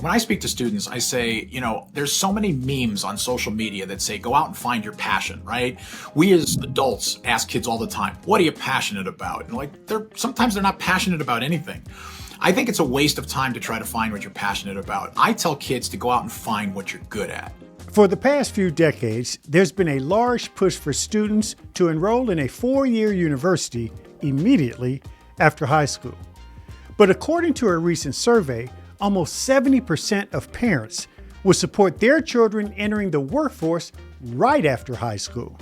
When I speak to students, I say, there's so many memes on social media that say, go out and find your passion, right? We as adults ask kids all the time, what are you passionate about? And sometimes they're not passionate about anything. I think it's a waste of time to try to find what you're passionate about. I tell kids to go out and find what you're good at. For the past few decades, there's been a large push for students to enroll in a 4-year university immediately after high school. But according to a recent survey, almost 70% of parents would support their children entering the workforce right after high school.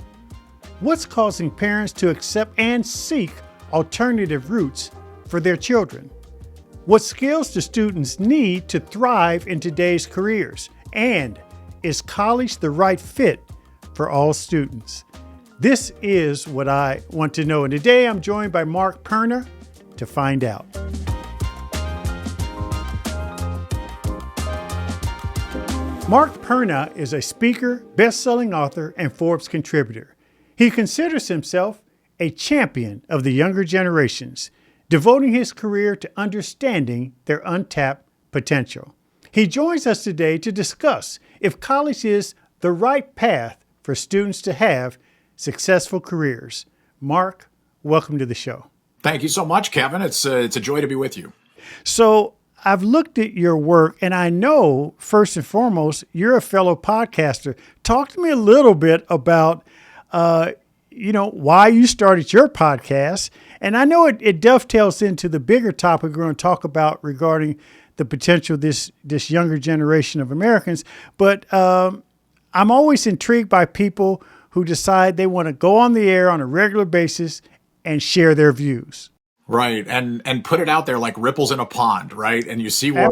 What's causing parents to accept and seek alternative routes for their children? What skills do students need to thrive in today's careers? And is college the right fit for all students? This is what I want to know. And today I'm joined by Mark Perna to find out. Mark Perna is a speaker, best-selling author, and Forbes contributor. He considers himself a champion of the younger generations, devoting his career to understanding their untapped potential. He joins us today to discuss if college is the right path for students to have successful careers. Mark, welcome to the show. Thank you so much, Kevin. It's a joy to be with you. So I've looked at your work, and I know, first and foremost, you're a fellow podcaster. Talk to me a little bit about, why you started your podcast. And I know it dovetails into the bigger topic we're going to talk about regarding the potential of this younger generation of Americans. But I'm always intrigued by people who decide they want to go on the air on a regular basis and share their views. Right. And put it out there like ripples in a pond, right? And you see where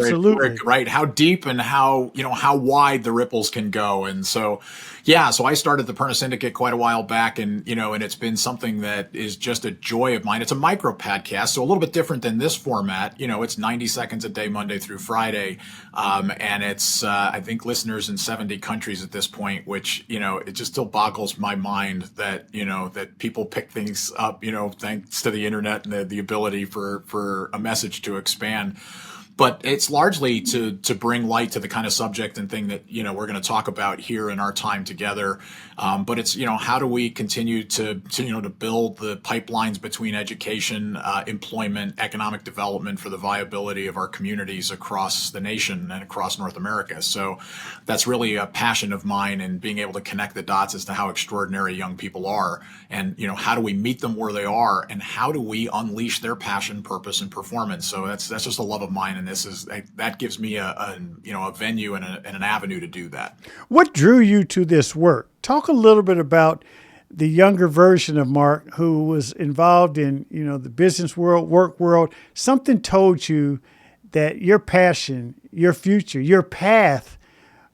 right, how deep and how wide the ripples can go. And so, so I started the Perna Syndicate quite a while back, and it's been something that is just a joy of mine. It's a micro podcast, so a little bit different than this format. It's 90 seconds a day, Monday through Friday. And it's, I think, listeners in 70 countries at this point, which, it just still boggles my mind that, that people pick things up, thanks to the internet and the ability for a message to expand. But it's largely to bring light to the kind of subject and thing that, we're going to talk about here in our time together. But it's, how do we continue to build the pipelines between education, employment, economic development for the viability of our communities across the nation and across North America. So that's really a passion of mine, and being able to connect the dots as to how extraordinary young people are, and, how do we meet them where they are, and how do we unleash their passion, purpose, and performance. So that's just a love of mine. And that gives me a venue and an avenue to do that. What drew you to this work? Talk a little bit about the younger version of Mark who was involved in, the business world, work world. Something told you that your passion, your future, your path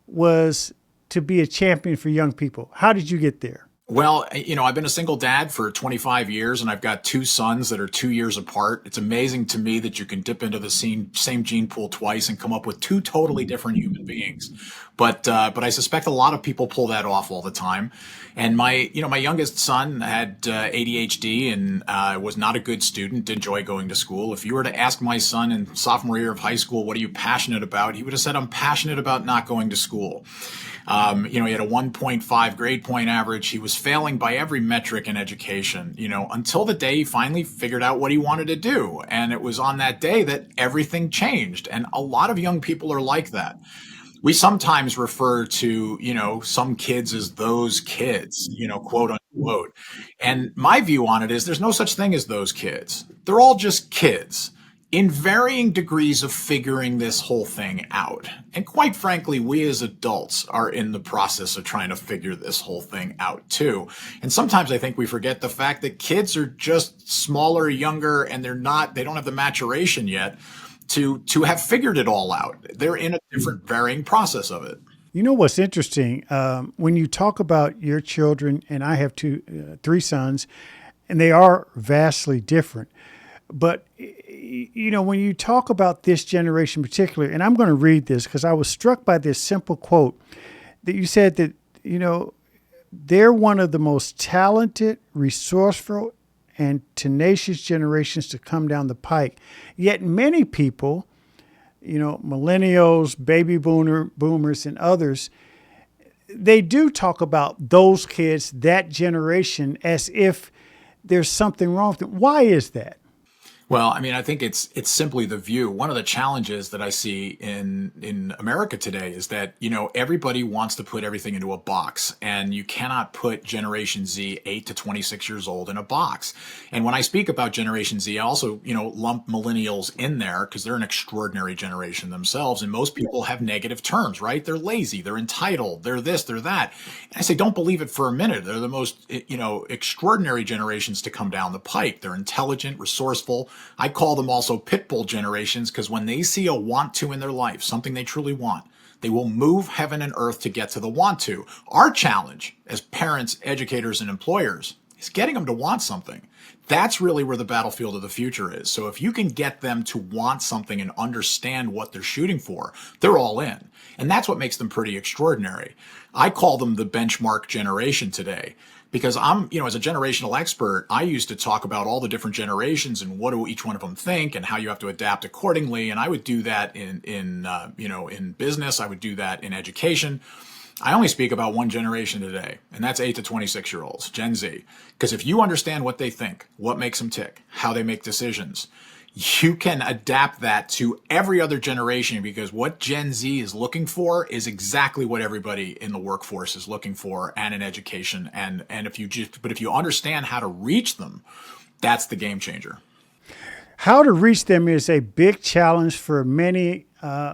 was to be a champion for young people. How did you get there? Well, I've been a single dad for 25 years, and I've got 2 sons that are 2 years apart. It's amazing to me that you can dip into the same gene pool twice and come up with 2 totally different human beings. But I suspect a lot of people pull that off all the time. And my youngest son had ADHD and was not a good student, didn't enjoy going to school. If you were to ask my son in sophomore year of high school, what are you passionate about? He would have said, I'm passionate about not going to school. He had a 1.5 grade point average. He was failing by every metric in education, until the day he finally figured out what he wanted to do. And it was on that day that everything changed. And a lot of young people are like that. We sometimes refer to, some kids as those kids, quote unquote. And my view on it is there's no such thing as those kids. They're all just kids in varying degrees of figuring this whole thing out. And quite frankly, we as adults are in the process of trying to figure this whole thing out too. And sometimes I think we forget the fact that kids are just smaller, younger, and they don't have the maturation yet to have figured it all out. They're in a different varying process of it. You know what's interesting? When you talk about your children, and I have 3 sons, and they are vastly different. But, when you talk about this generation in particular, and I'm going to read this because I was struck by this simple quote that you said that, they're one of the most talented, resourceful, and tenacious generations to come down the pike. Yet many people millennials, boomers, and others, they do talk about those kids, that generation, as if there's something wrong with them. Why is that? Well, I mean, I think it's simply the view. One of the challenges that I see in America today is that, everybody wants to put everything into a box, and you cannot put Generation Z 8 to 26 years old in a box. And when I speak about Generation Z, I also, lump millennials in there because they're an extraordinary generation themselves, and most people have negative terms, right? They're lazy, they're entitled, they're this, they're that. And I say, don't believe it for a minute. They're the most, extraordinary generations to come down the pike. They're intelligent, resourceful. I call them also pit bull generations because when they see a want to in their life, something they truly want, they will move heaven and earth to get to the want to. Our challenge as parents, educators, and employers is getting them to want something. That's really where the battlefield of the future is. So if you can get them to want something and understand what they're shooting for, they're all in. And that's what makes them pretty extraordinary. I call them the benchmark generation today. Because as a generational expert, I used to talk about all the different generations and what do each one of them think and how you have to adapt accordingly. And I would do that in business. I would do that in education. I only speak about one generation today, and that's 8 to 26 year olds, Gen Z. Because if you understand what they think, what makes them tick, how they make decisions, you can adapt that to every other generation, because what Gen Z is looking for is exactly what everybody in the workforce is looking for and in education. And if you understand how to reach them, that's the game changer. How to reach them is a big challenge for many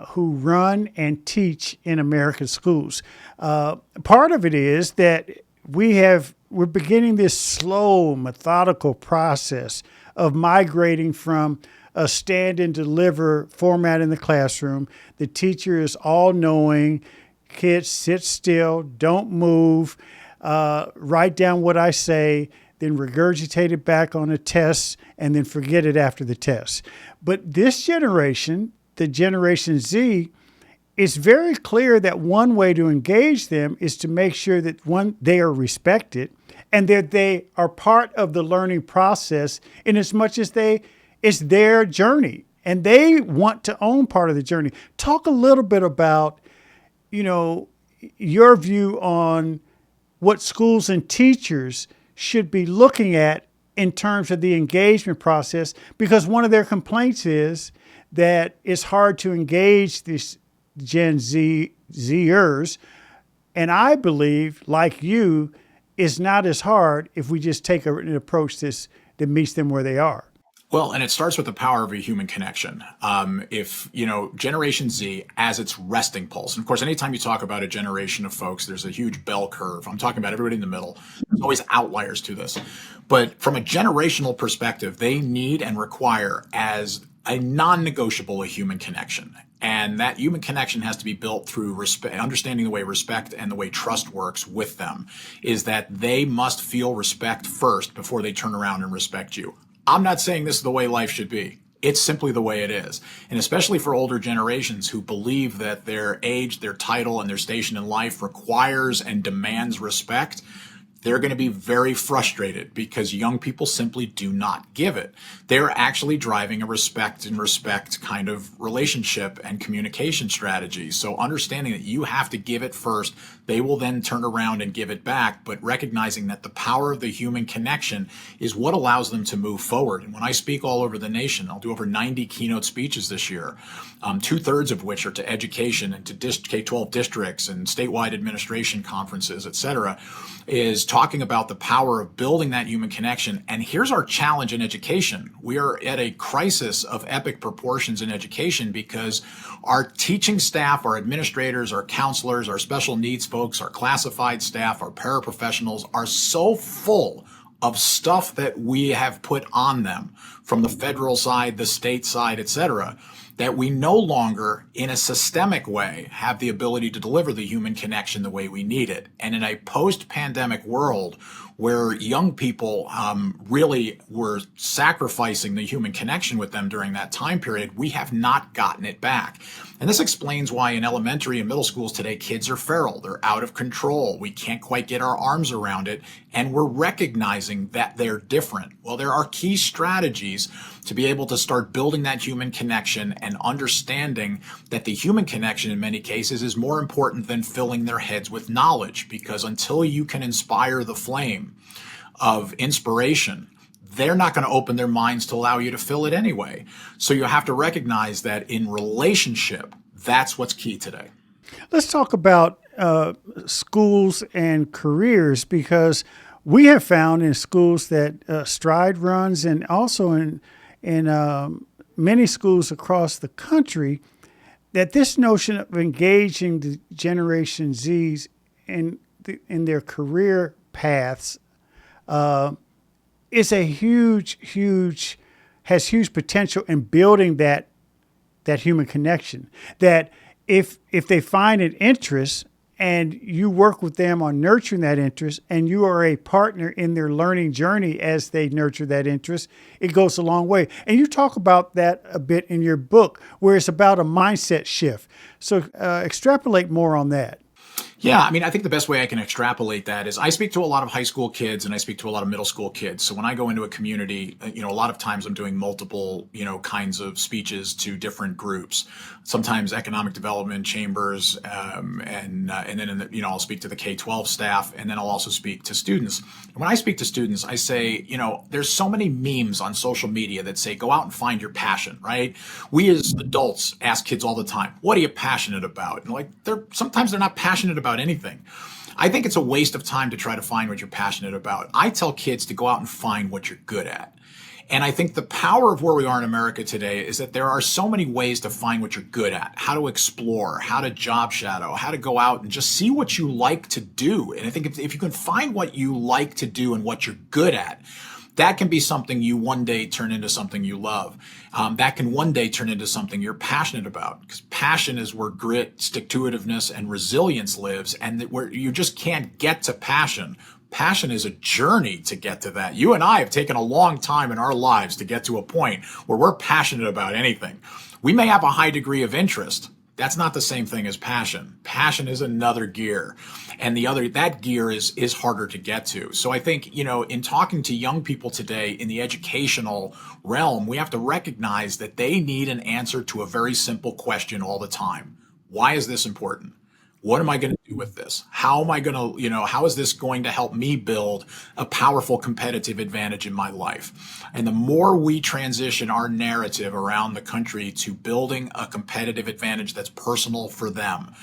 who run and teach in American schools. Part of it is that we're beginning this slow, methodical process of migrating from a stand and deliver format in the classroom. The teacher is all knowing. Kids, sit still, don't move, write down what I say, then regurgitate it back on a test, and then forget it after the test. But this generation, the Generation Z, it's very clear that one way to engage them is to make sure that they are respected and that they are part of the learning process in as much as it's their journey and they want to own part of the journey. Talk a little bit about, your view on what schools and teachers should be looking at in terms of the engagement process, because one of their complaints is that it's hard to engage these Gen Zers. And I believe, like you, it's not as hard if we just take an approach that meets them where they are. Well, and it starts with the power of a human connection. If, Generation Z as its resting pulse, and of course, anytime you talk about a generation of folks, there's a huge bell curve. I'm talking about everybody in the middle. There's always outliers to this. But from a generational perspective, they need and require as a non-negotiable a human connection. And that human connection has to be built through respect, understanding the way respect and the way trust works with them, is that they must feel respect first before they turn around and respect you. I'm not saying this is the way life should be. It's simply the way it is. And especially for older generations who believe that their age, their title, and their station in life requires and demands respect, they're going to be very frustrated because young people simply do not give it. They're actually driving a respect kind of relationship and communication strategy. So understanding that you have to give it first, they will then turn around and give it back, but recognizing that the power of the human connection is what allows them to move forward. And when I speak all over the nation, I'll do over 90 keynote speeches this year, 2/3 of which are to education and to K-12 districts and statewide administration conferences, et cetera, is talking about the power of building that human connection. And here's our challenge in education. We are at a crisis of epic proportions in education because our teaching staff, our administrators, our counselors, our special needs folks, our classified staff, our paraprofessionals are so full of stuff that we have put on them from the federal side, the state side, et cetera, that we no longer, in a systemic way, have the ability to deliver the human connection the way we need it. And in a post-pandemic world where young people really were sacrificing the human connection with them during that time period, we have not gotten it back. And this explains why in elementary and middle schools today, kids are feral. They're out of control. We can't quite get our arms around it. And we're recognizing that they're different. Well, there are key strategies to be able to start building that human connection and understanding that the human connection in many cases is more important than filling their heads with knowledge, because until you can inspire the flame of inspiration, they're not going to open their minds to allow you to fill it anyway. So you have to recognize that in relationship, that's what's key today. Let's talk about schools and careers, because we have found in schools that Stride runs, and also in many schools across the country, that this notion of engaging the Generation Zs in their career paths is has huge potential in building that human connection. That if they find an interest and you work with them on nurturing that interest, and you are a partner in their learning journey as they nurture that interest, it goes a long way. And you talk about that a bit in your book, where it's about a mindset shift. So extrapolate more on that. Yeah, I mean, I think the best way I can extrapolate that is I speak to a lot of high school kids and I speak to a lot of middle school kids. So when I go into a community, a lot of times I'm doing multiple, kinds of speeches to different groups. Sometimes economic development chambers, and then I'll speak to the K-12 staff, and then I'll also speak to students. And when I speak to students, I say, there's so many memes on social media that say, go out and find your passion, right? We as adults ask kids all the time, what are you passionate about? And sometimes they're not passionate about anything. I think it's a waste of time to try to find what you're passionate about. I tell kids to go out and find what you're good at. And I think the power of where we are in America today is that there are so many ways to find what you're good at, how to explore, how to job shadow, how to go out and just see what you like to do. And I think if you can find what you like to do and what you're good at, that can be something you one day turn into something you love. That can one day turn into something you're passionate about, because passion is where grit, stick-to-itiveness, and resilience lives, and where you just can't get to passion. Passion is a journey to get to that. You and I have taken a long time in our lives to get to a point where we're passionate about anything. We may have a high degree of interest. That's not the same thing as passion. Passion is another gear, and that gear is harder to get to. So I think, in talking to young people today in the educational realm, we have to recognize that they need an answer to a very simple question all the time. Why is this important? What am I going to do with this? How am I going to, how is this going to help me build a powerful competitive advantage in my life? And the more we transition our narrative around the country to building a competitive advantage that's personal for them,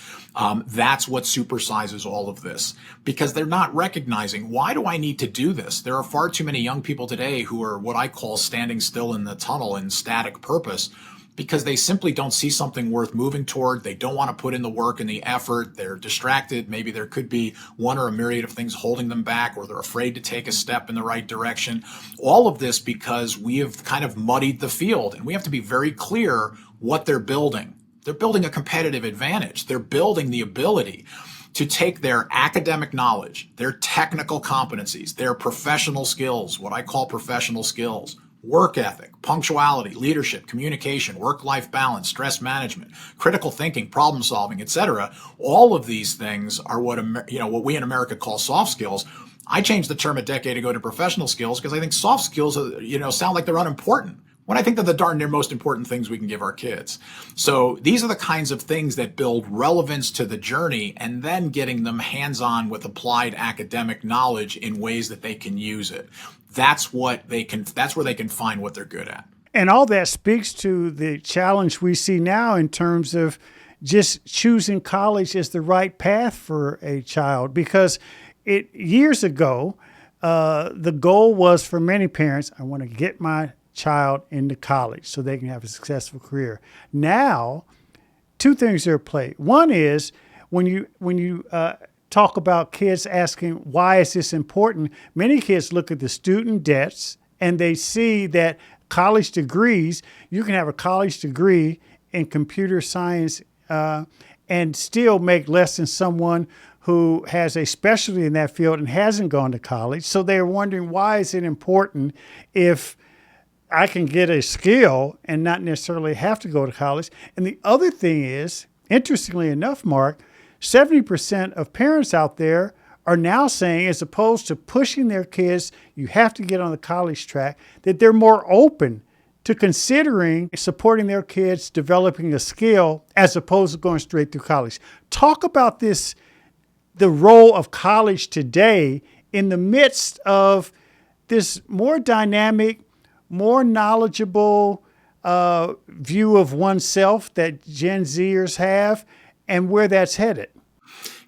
that's what supersizes all of this, because they're not recognizing, why do I need to do this? There are far too many young people today who are what I call standing still in the tunnel in static purpose, because they simply don't see something worth moving toward. They don't want to put in the work and the effort. They're distracted. Maybe there could be one or a myriad of things holding them back, or they're afraid to take a step in the right direction. All of this because we have kind of muddied the field, and we have to be very clear what they're building. They're building a competitive advantage. They're building the ability to take their academic knowledge, their technical competencies, their professional skills, what I call professional skills, work ethic, punctuality, leadership, communication, work-life balance, stress management, critical thinking, problem solving, etc. All of these things are what we in America call soft skills. I changed the term a decade ago to professional skills because I think soft skills, sound like they're unimportant, when I think they're the darn near most important things we can give our kids. So these are the kinds of things that build relevance to the journey, and then getting them hands-on with applied academic knowledge in ways that they can use it. That's where they can find what they're good at. And all that speaks to the challenge we see now in terms of just choosing college as the right path for a child. Because years ago, the goal was for many parents, I want to get my child into college so they can have a successful career. Now, two things are at play. One is when you talk about kids asking, why is this important? Many kids look at the student debts and they see that college degrees, you can have a college degree in computer science and still make less than someone who has a specialty in that field and hasn't gone to college. So they're wondering, why is it important if I can get a skill and not necessarily have to go to college? And the other thing is, interestingly enough, Mark, 70% of parents out there are now saying, as opposed to pushing their kids, you have to get on the college track, that they're more open to considering supporting their kids developing a skill as opposed to going straight through college. Talk about this, the role of college today in the midst of this more dynamic, more knowledgeable view of oneself that Gen Zers have, and where that's headed.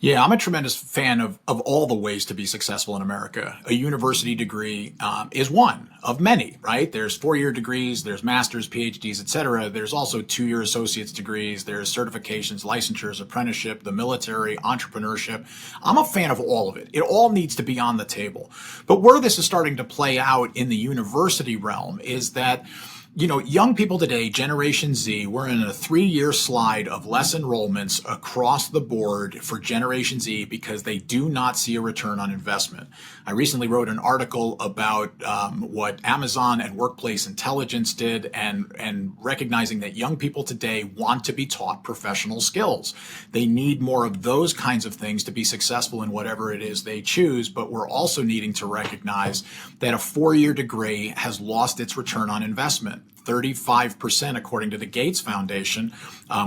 Yeah, I'm a tremendous fan of all the ways to be successful in America. A university degree is one of many, right? There's 4-year degrees, there's masters, PhDs, et cetera. There's also 2-year associate's degrees, there's certifications, licensures, apprenticeship, the military, entrepreneurship. I'm a fan of all of it. It all needs to be on the table. But where this is starting to play out in the university realm is that young people today, Generation Z, we're in a 3-year slide of less enrollments across the board for Generation Z because they do not see a return on investment. I recently wrote an article about what Amazon and Workplace Intelligence did and recognizing that young people today want to be taught professional skills. They need more of those kinds of things to be successful in whatever it is they choose, but we're also needing to recognize that a 4-year degree has lost its return on investment. 35%, according to the Gates Foundation,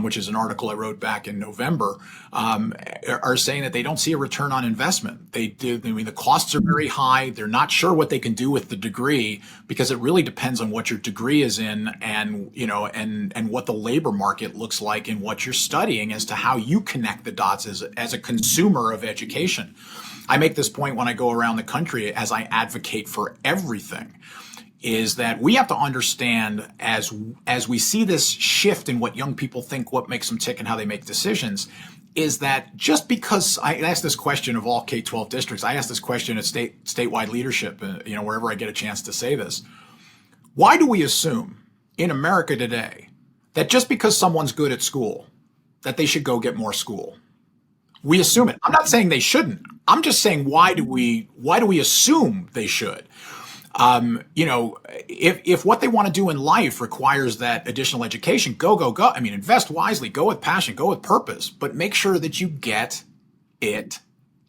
which is an article I wrote back in November, are saying that they don't see a return on investment. The costs are very high. They're not sure what they can do with the degree because it really depends on what your degree is in and what the labor market looks like and what you're studying as to how you connect the dots as a consumer of education. I make this point when I go around the country as I advocate for everything, is that we have to understand as we see this shift in what young people think, what makes them tick and how they make decisions, is that just because I ask this question of all K-12 districts, I ask this question at statewide leadership, wherever I get a chance to say this. Why do we assume in America today that just because someone's good at school, that they should go get more school? We assume it. I'm not saying they shouldn't. I'm just saying why do we assume they should? If what they want to do in life requires that additional education, go. I mean, invest wisely, go with passion, go with purpose, but make sure that you get it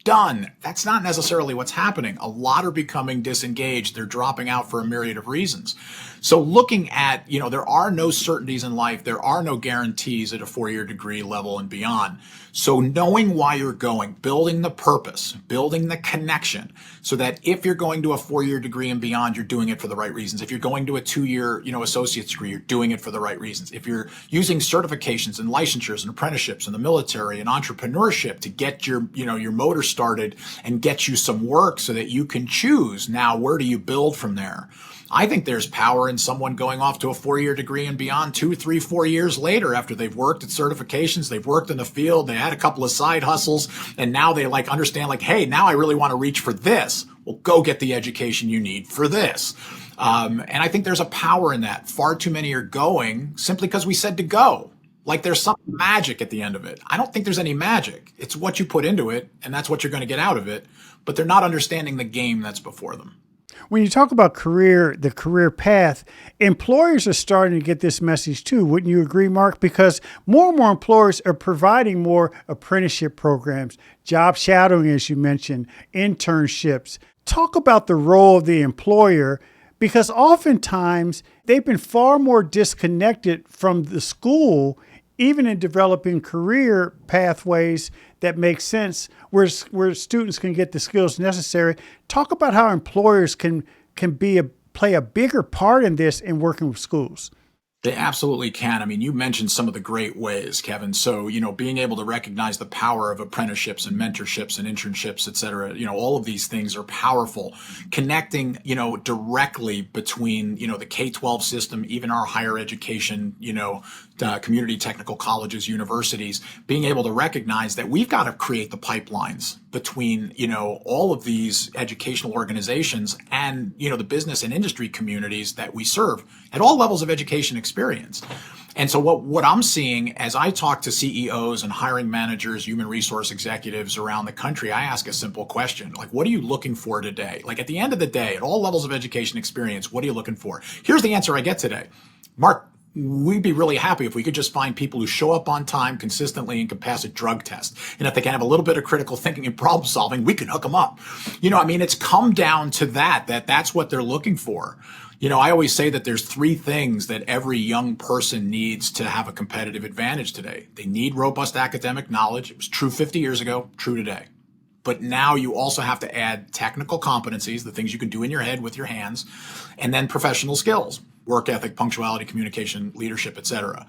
done. That's not necessarily what's happening. A lot are becoming disengaged. They're dropping out for a myriad of reasons. So looking at, there are no certainties in life. There are no guarantees at a 4-year degree level and beyond. So knowing why you're going, building the purpose, building the connection, so that if you're going to a 4-year degree and beyond, you're doing it for the right reasons. If you're going to a 2-year, associate's degree, you're doing it for the right reasons. If you're using certifications and licensures and apprenticeships in the military and entrepreneurship to get your motor started and get you some work so that you can choose now, where do you build from there? I think there's power in someone going off to a 4-year degree and beyond 2, 3, 4 years later after they've worked at certifications, they've worked in the field, they had a couple of side hustles, and now they understand hey, now I really want to reach for this. Well, go get the education you need for this. And I think there's a power in that. Far too many are going simply because we said to go. Like there's some magic at the end of it. I don't think there's any magic. It's what you put into it, and that's what you're going to get out of it. But they're not understanding the game that's before them. When you talk about the career path, employers are starting to get this message too. Wouldn't you agree, Mark? Because more and more employers are providing more apprenticeship programs, job shadowing, as you mentioned, internships. Talk about the role of the employer, because oftentimes they've been far more disconnected from the school, even in developing career pathways that make sense, where students can get the skills necessary. Talk about how employers can play a bigger part in this in working with schools. They absolutely can. I mean, you mentioned some of the great ways, Kevin. So, being able to recognize the power of apprenticeships and mentorships and internships, et cetera, all of these things are powerful. Connecting, directly between, the K-12 system, even our higher education, community technical colleges, universities, being able to recognize that we've got to create the pipelines between, all of these educational organizations and, the business and industry communities that we serve at all levels of education experience. And so what I'm seeing as I talk to CEOs and hiring managers, human resource executives around the country, I ask a simple question, what are you looking for today? At the end of the day, at all levels of education experience, what are you looking for? Here's the answer I get today. Mark, we'd be really happy if we could just find people who show up on time consistently and can pass a drug test. And if they can have a little bit of critical thinking and problem solving, we can hook them up. It's come down to that's what they're looking for. I always say that there's three things that every young person needs to have a competitive advantage today. They need robust academic knowledge. It was true 50 years ago, true today. But now you also have to add technical competencies, the things you can do in your head with your hands, and then professional skills, work ethic, punctuality, communication, leadership, etc.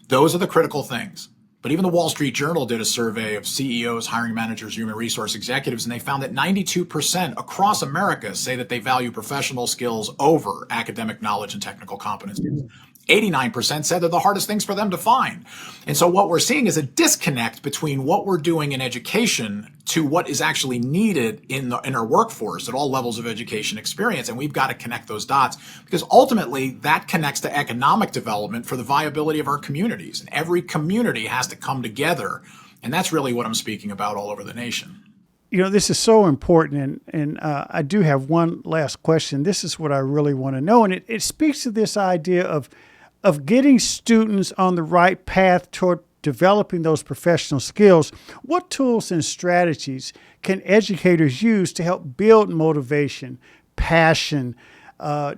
Those are the critical things. But even the Wall Street Journal did a survey of CEOs, hiring managers, human resource executives, and they found that 92% across America say that they value professional skills over academic knowledge and technical competencies. 89% said they're the hardest things for them to find. And so what we're seeing is a disconnect between what we're doing in education to what is actually needed in our workforce at all levels of education experience. And we've got to connect those dots because ultimately that connects to economic development for the viability of our communities. And every community has to come together. And that's really what I'm speaking about all over the nation. This is so important, and I do have one last question. This is what I really want to know, and it speaks to this idea of getting students on the right path toward developing those professional skills. What tools and strategies can educators use to help build motivation, passion,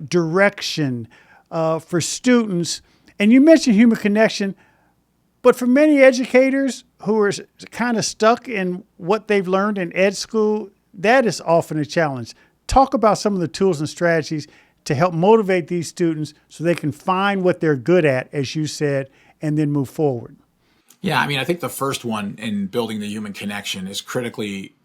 direction for students? And you mentioned human connection, but for many educators who are kind of stuck in what they've learned in ed school, that is often a challenge. Talk about some of the tools and strategies to help motivate these students so they can find what they're good at, as you said, and then move forward. Yeah, I think the first one in building the human connection is critically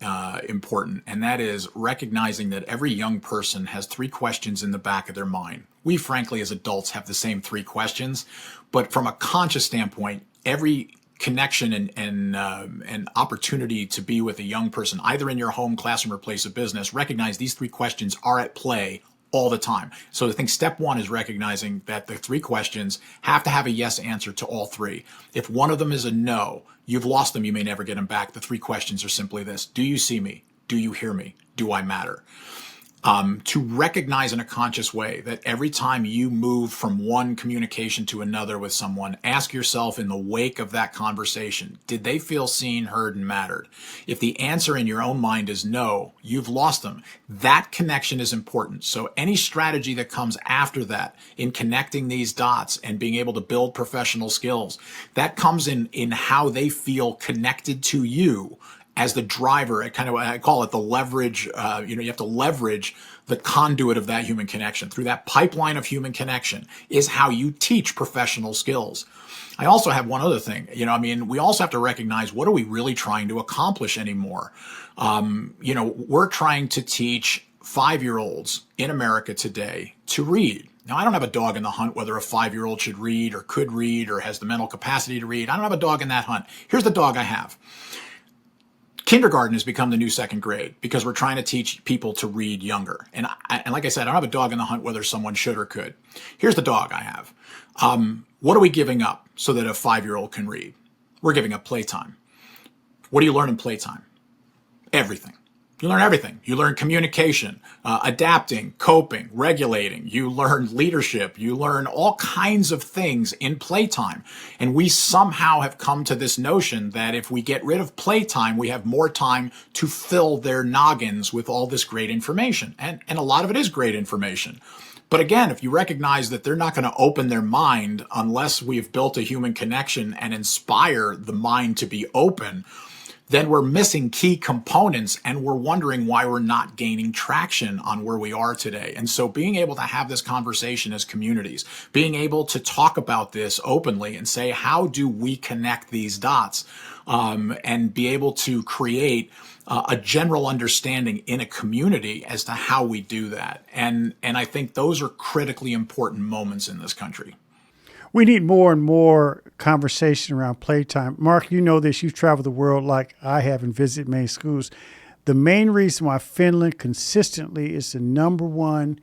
important, and that is recognizing that every young person has three questions in the back of their mind. We, frankly, as adults have the same three questions, but from a conscious standpoint, every connection and opportunity to be with a young person, either in your home, classroom, or place of business, recognize these three questions are at play all the time. So I think step one is recognizing that the three questions have to have a yes answer to all three. If one of them is a no, you've lost them. You may never get them back. The three questions are simply this: do you see me? Do you hear me? Do I matter? To recognize in a conscious way that every time you move from one communication to another with someone, ask yourself in the wake of that conversation, did they feel seen, heard, and mattered? If the answer in your own mind is no, you've lost them. That connection is important. So any strategy that comes after that in connecting these dots and being able to build professional skills, that comes in how they feel connected to you as the driver. I call it the leverage. You have to leverage the conduit of that human connection. Through that pipeline of human connection is how you teach professional skills. I also have one other thing. We also have to recognize, what are we really trying to accomplish anymore? We're trying to teach 5-year-olds in America today to read. Now, I don't have a dog in the hunt whether a 5-year-old should read or could read or has the mental capacity to read. I don't have a dog in that hunt. Here's the dog I have. Kindergarten has become the new second grade because we're trying to teach people to read younger. And like I said, I don't have a dog in the hunt whether someone should or could. Here's the dog I have. What are we giving up so that a 5-year-old can read? We're giving up playtime. What do you learn in playtime? Everything. You learn everything. You learn communication, adapting, coping, regulating. You learn leadership. You learn all kinds of things in playtime. And we somehow have come to this notion that if we get rid of playtime, we have more time to fill their noggins with all this great information. And a lot of it is great information. But again, if you recognize that they're not going to open their mind unless we've built a human connection and inspire the mind to be open, then we're missing key components and we're wondering why we're not gaining traction on where we are today. And so being able to have this conversation as communities, being able to talk about this openly and say, how do we connect these dots, and be able to create a general understanding in a community as to how we do that. And I think those are critically important moments in this country. We need more and more conversation around playtime. Mark, you know this. You've traveled the world like I have and visited many schools. The main reason why Finland consistently is the number one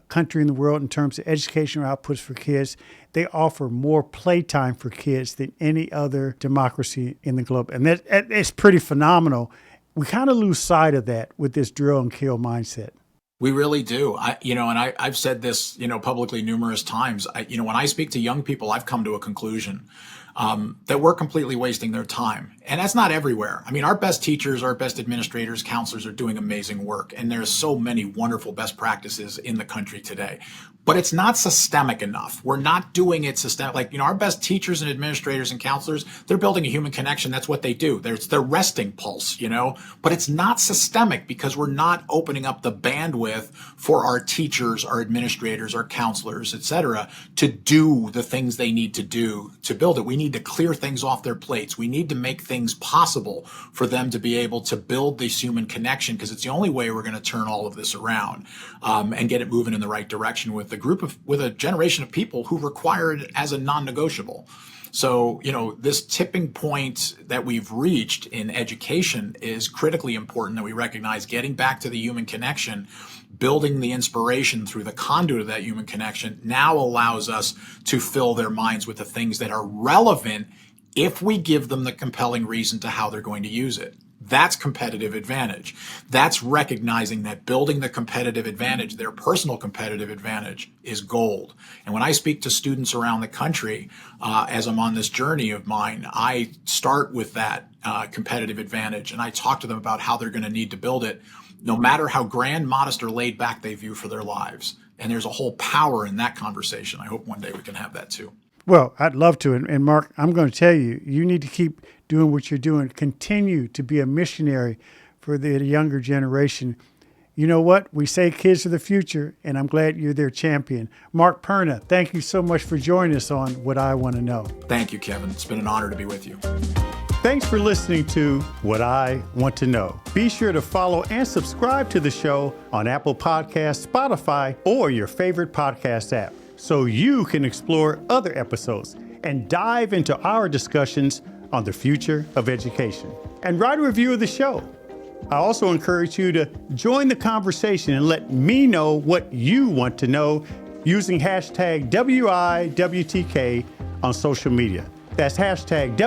country in the world in terms of educational outputs for kids, they offer more playtime for kids than any other democracy in the globe. And it's pretty phenomenal. We kind of lose sight of that with this drill and kill mindset. We really do. I've said this, publicly numerous times. When I speak to young people, I've come to a conclusion that we're completely wasting their time. And that's not everywhere. Our best teachers, our best administrators, counselors are doing amazing work. And there's so many wonderful best practices in the country today. but it's not systemic enough. We're not doing it systemic. Like, our best teachers and administrators and counselors, they're building a human connection. That's what they do. It's their resting pulse, but it's not systemic because we're not opening up the bandwidth for our teachers, our administrators, our counselors, et cetera, to do the things they need to do to build it. We need to clear things off their plates. We need to make things possible for them to be able to build this human connection, because it's the only way we're going to turn all of this around and get it moving in the right direction with a generation of people who require it as a non-negotiable. So, this tipping point that we've reached in education is critically important, that we recognize getting back to the human connection, building the inspiration through the conduit of that human connection now allows us to fill their minds with the things that are relevant if we give them the compelling reason to how they're going to use it. That's competitive advantage. That's recognizing that building the competitive advantage, their personal competitive advantage, is gold. And when I speak to students around the country, as I'm on this journey of mine, I start with that competitive advantage, and I talk to them about how they're going to need to build it, no matter how grand, modest, or laid back they view for their lives. And there's a whole power in that conversation. I hope one day we can have that too. Well, I'd love to. And Mark, I'm going to tell you, you need to keep doing what you're doing. Continue to be a missionary for the younger generation. You know what? We say kids are the future, and I'm glad you're their champion. Mark Perna, thank you so much for joining us on What I Want to Know. Thank you, Kevin. It's been an honor to be with you. Thanks for listening to What I Want to Know. Be sure to follow and subscribe to the show on Apple Podcasts, Spotify, or your favorite podcast app, so you can explore other episodes and dive into our discussions on the future of education. And write a review of the show. I also encourage you to join the conversation and let me know what you want to know using hashtag WIWTK on social media. That's hashtag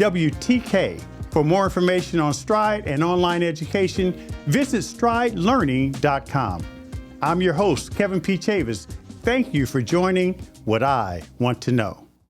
WIWTK. For more information on Stride and online education, visit stridelearning.com. I'm your host, Kevin P. Chavous. Thank you for joining What I Want to Know.